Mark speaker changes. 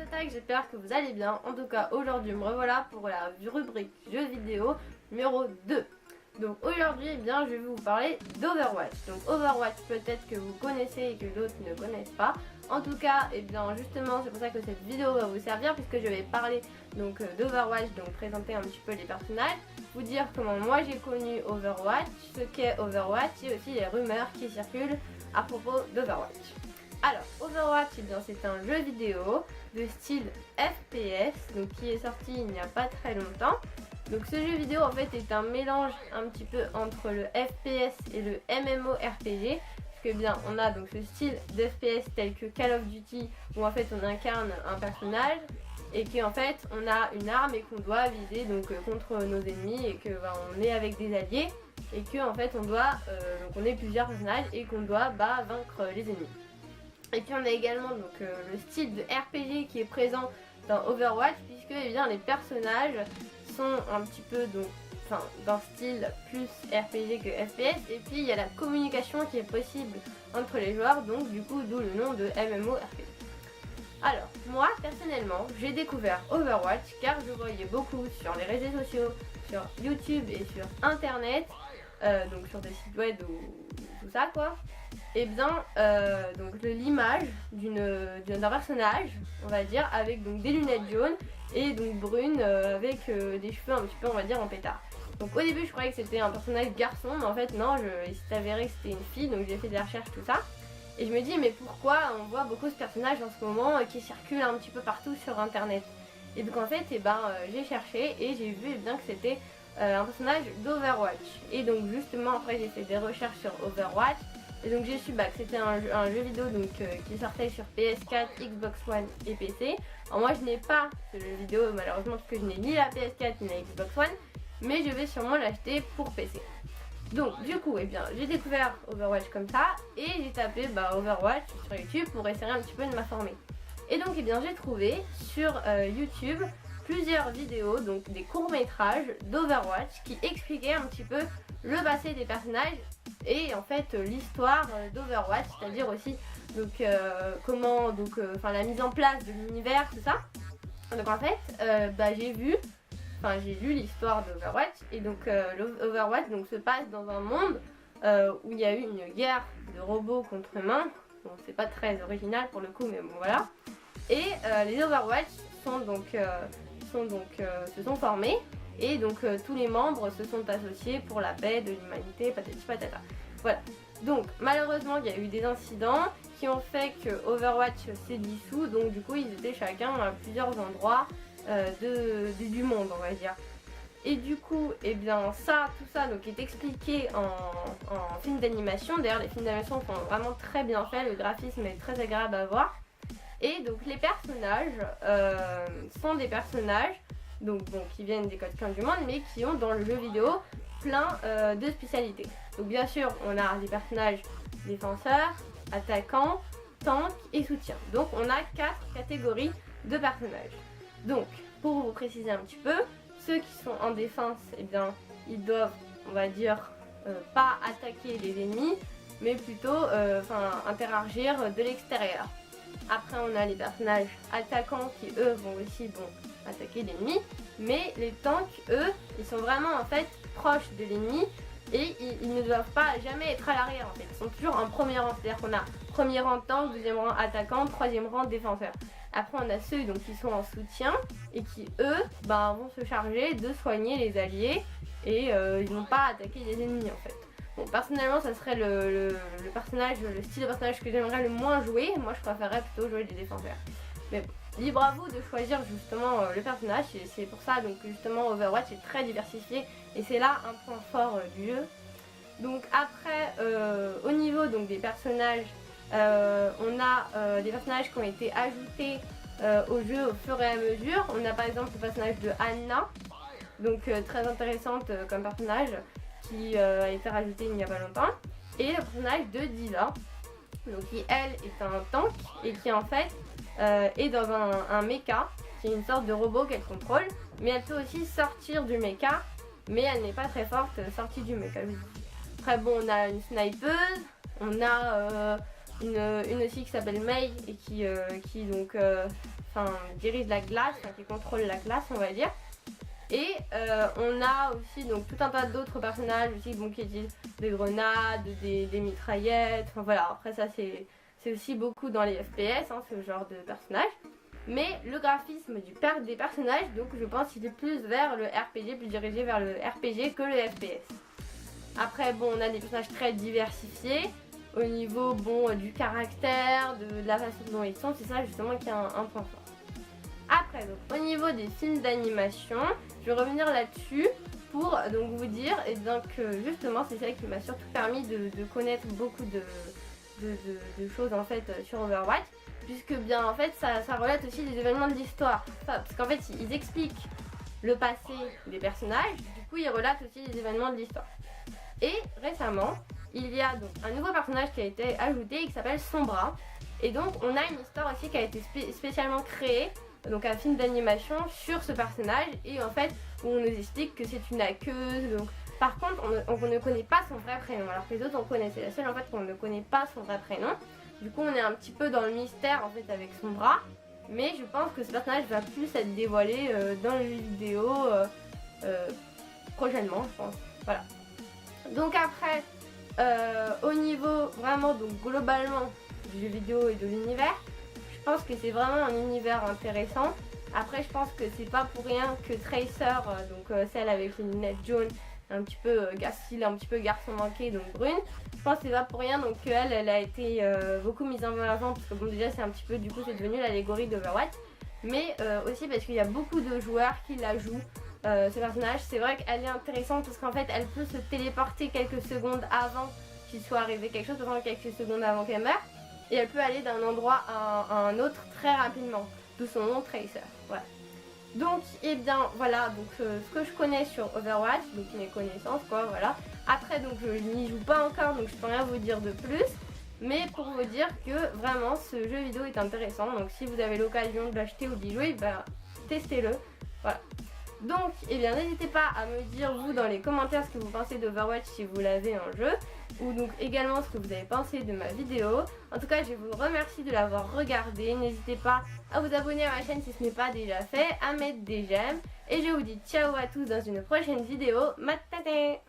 Speaker 1: attaques, j'espère que vous allez bien. En tout cas, aujourd'hui, me revoilà pour la rubrique jeux vidéo numéro 2. Donc aujourd'hui, eh bien, je vais vous parler d'Overwatch. Donc Overwatch, peut-être que vous connaissez et que d'autres ne connaissent pas. En tout cas, eh bien, justement, c'est pour ça que cette vidéo va vous servir, puisque je vais parler donc d'Overwatch, donc présenter un petit peu les personnages, vous dire comment moi j'ai connu Overwatch, ce qu'est Overwatch et aussi les rumeurs qui circulent à propos d'Overwatch. Alors, Overwatch, eh bien, c'est un jeu vidéo de style FPS, donc qui est sorti il n'y a pas très longtemps. Donc ce jeu vidéo en fait est un mélange un petit peu entre le FPS et le MMORPG, puisque bien on a donc ce style d'FPS tel que Call of Duty où en fait on incarne un personnage et qu'en fait on a une arme et qu'on doit viser donc contre nos ennemis et que on est avec des alliés et que en fait on doit donc on est plusieurs personnages et qu'on doit vaincre les ennemis. Et puis on a également donc le style de RPG qui est présent dans Overwatch, puisque eh bien, les personnages sont un petit peu d'un style plus RPG que FPS, et puis il y a la communication qui est possible entre les joueurs, donc du coup d'où le nom de MMORPG. Alors moi personnellement j'ai découvert Overwatch car je voyais beaucoup sur les réseaux sociaux, sur YouTube et sur internet, donc sur des sites web ou tout ça quoi. Et bien donc l'image d'un personnage, on va dire, avec donc des lunettes jaunes et donc brunes avec des cheveux un petit peu on va dire en pétard. Donc au début je croyais que c'était un personnage garçon, mais en fait non, il s'est avéré que c'était une fille, donc j'ai fait des recherches tout ça. Et je me dis mais pourquoi on voit beaucoup ce personnage en ce moment qui circule un petit peu partout sur internet. Et donc en fait j'ai cherché et j'ai vu bien que c'était un personnage d'Overwatch. Et donc justement après j'ai fait des recherches sur Overwatch. Et donc j'ai su que c'était un jeu vidéo donc, qui sortait sur PS4, Xbox One et PC. Alors moi je n'ai pas ce jeu vidéo malheureusement parce que je n'ai ni la PS4 ni la Xbox One, mais je vais sûrement l'acheter pour PC. Donc du coup j'ai découvert Overwatch comme ça et j'ai tapé Overwatch sur YouTube pour essayer un petit peu de m'informer. Et donc j'ai trouvé sur YouTube plusieurs vidéos, donc des courts-métrages d'Overwatch qui expliquaient un petit peu le passé des personnages et en fait l'histoire d'Overwatch, c'est-à-dire aussi donc comment la mise en place de l'univers, tout ça. Donc en fait j'ai lu l'histoire d'Overwatch et donc l'Overwatch donc se passe dans un monde où il y a eu une guerre de robots contre humains. Bon, c'est pas très original pour le coup, mais bon voilà. Et les Overwatch se sont formés et donc tous les membres se sont associés pour la paix de l'humanité, patati patata. Voilà. Donc malheureusement il y a eu des incidents qui ont fait que Overwatch s'est dissous, donc du coup ils étaient chacun à plusieurs endroits du monde on va dire. Et du coup tout ça donc est expliqué en film d'animation. D'ailleurs les films d'animation sont vraiment très bien faits, le graphisme est très agréable à voir. Et donc les personnages sont des personnages qui viennent des quatre coins du monde, mais qui ont dans le jeu vidéo plein de spécialités. Donc bien sûr on a des personnages défenseurs, attaquants, tanks et soutien. Donc on a 4 catégories de personnages. Donc pour vous préciser un petit peu, ceux qui sont en défense, ils doivent on va dire pas attaquer les ennemis, mais plutôt interagir de l'extérieur. Après on a les personnages attaquants qui eux vont aussi attaquer l'ennemi, mais les tanks eux ils sont vraiment en fait proches de l'ennemi et ils ne doivent pas jamais être à l'arrière en fait, ils sont toujours en premier rang, c'est à dire qu'on a premier rang tank, deuxième rang attaquant, troisième rang défenseur. Après on a ceux qui sont en soutien et qui eux vont se charger de soigner les alliés et ils vont pas attaquer les ennemis en fait. Bon, personnellement ça serait le style de personnage que j'aimerais le moins jouer. Moi je préférerais plutôt jouer des défenseurs. Mais bon, libre à vous de choisir justement le personnage. C'est pour ça donc justement Overwatch est très diversifié et c'est là un point fort du jeu. Donc après au niveau des personnages, on a des personnages qui ont été ajoutés au jeu au fur et à mesure. On a par exemple le personnage de Anna, donc très intéressante comme personnage, qui a été rajouté il n'y a pas longtemps, et le personnage de D.Va, donc qui elle est un tank et qui en fait est dans un mecha, qui est une sorte de robot qu'elle contrôle, mais elle peut aussi sortir du mecha, mais elle n'est pas très forte sortie du mecha. Après on a une snipeuse, on a une aussi qui s'appelle Mei et qui dirige la glace, qui contrôle la glace, on va dire. Et on a aussi donc tout un tas d'autres personnages aussi qui utilisent des grenades, des mitraillettes, enfin voilà, après ça c'est aussi beaucoup dans les FPS, ce genre de personnages. Mais le graphisme des personnages, donc je pense qu'il est plus vers le RPG, plus dirigé vers le RPG que le FPS. Après bon, on a des personnages très diversifiés au niveau du caractère, de la façon dont ils sont, c'est ça justement qui est un point fort. Après, donc, au niveau des films d'animation, je vais revenir là-dessus pour donc vous dire que justement c'est ça qui m'a surtout permis de connaître beaucoup de choses en fait sur Overwatch, puisque bien en fait ça relate aussi des événements de l'histoire. Parce qu'en fait ils expliquent le passé des personnages, du coup ils relatent aussi les événements de l'histoire. Et récemment, il y a donc un nouveau personnage qui a été ajouté qui s'appelle Sombra. Et donc on a une histoire aussi qui a été spécialement créée, donc un film d'animation sur ce personnage, et en fait où on nous explique que c'est une hackeuse. Donc par contre on ne connaît pas son vrai prénom, alors que les autres on connaît, c'est la seule en fait qu'on ne connaît pas son vrai prénom. Du coup on est un petit peu dans le mystère en fait avec Sombra, mais je pense que ce personnage va plus être dévoilé dans le jeu vidéo prochainement, je pense. Voilà. Donc après au niveau vraiment donc globalement du jeu vidéo et de l'univers, je pense que c'est vraiment un univers intéressant. Après je pense que c'est pas pour rien que Tracer, celle avec les lunettes jaunes, un petit peu garçon manqué, donc brune, je pense que c'est pas pour rien donc qu'elle a été beaucoup mise en avant, parce que bon déjà c'est un petit peu, du coup c'est devenu l'allégorie d'Overwatch, mais aussi parce qu'il y a beaucoup de joueurs qui la jouent. Ce personnage, c'est vrai qu'elle est intéressante parce qu'en fait elle peut se téléporter quelques secondes avant qu'il soit arrivé quelque chose, pendant quelques secondes avant qu'elle meure, et elle peut aller d'un endroit à un autre très rapidement, d'où son nom Tracer. Voilà. Donc et bien voilà donc ce que je connais sur Overwatch, donc mes connaissances quoi, voilà. Après donc je n'y joue pas encore, donc je peux rien vous dire de plus, mais pour vous dire que vraiment ce jeu vidéo est intéressant, donc si vous avez l'occasion de l'acheter ou d'y jouer, testez-le. Voilà. Donc, n'hésitez pas à me dire vous dans les commentaires ce que vous pensez d'Overwatch si vous l'avez en jeu, ou donc également ce que vous avez pensé de ma vidéo. En tout cas, je vous remercie de l'avoir regardé. N'hésitez pas à vous abonner à ma chaîne si ce n'est pas déjà fait, à mettre des j'aime, et je vous dis ciao à tous dans une prochaine vidéo. Matane!